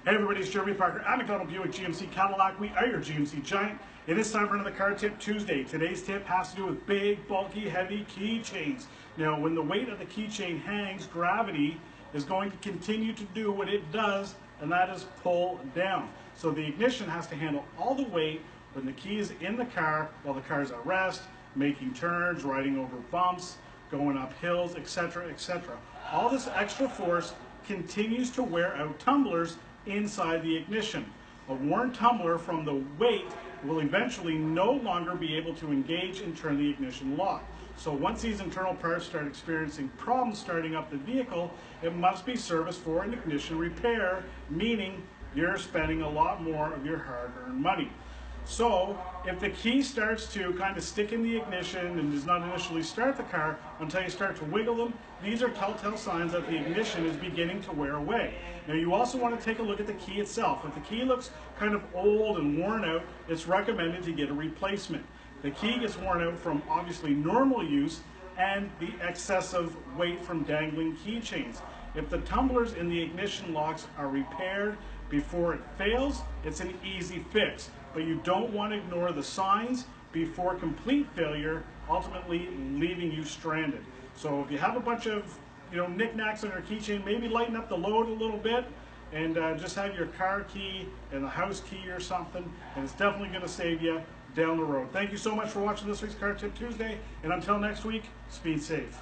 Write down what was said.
Hey everybody, it's Jeremy Parker at McDonald Buick GMC Cadillac. We are your GMC Giant. It is time for another Car Tip Tuesday. Today's tip has to do with big, bulky, heavy keychains. Now, when the weight of the keychain hangs, gravity is going to continue to do what it does, and that is pull down. So the ignition has to handle all the weight when the key is in the car while the car is at rest, making turns, riding over bumps, going up hills, etc., etc. All this extra force continues to wear out tumblers inside the ignition. A worn tumbler from the weight will eventually no longer be able to engage and turn the ignition lock. So once these internal parts start experiencing problems starting up the vehicle, it must be serviced for an ignition repair, meaning you're spending a lot more of your hard-earned money. So if the key starts to kind of stick in the ignition and does not initially start the car until you start to wiggle them, these are telltale signs that the ignition is beginning to wear away. Now you also want to take a look at the key itself. If the key looks kind of old and worn out, it's recommended to get a replacement. The key gets worn out from obviously normal use and the excessive weight from dangling keychains. If the tumblers in the ignition locks are repaired before it fails, it's an easy fix. But you don't want to ignore the signs before complete failure, ultimately leaving you stranded. So if you have a bunch of knickknacks on your keychain, maybe lighten up the load a little bit and just have your car key and the house key or something, and it's definitely going to save you down the road. Thank you so much for watching this week's Car Tip Tuesday, and until next week, speed safe.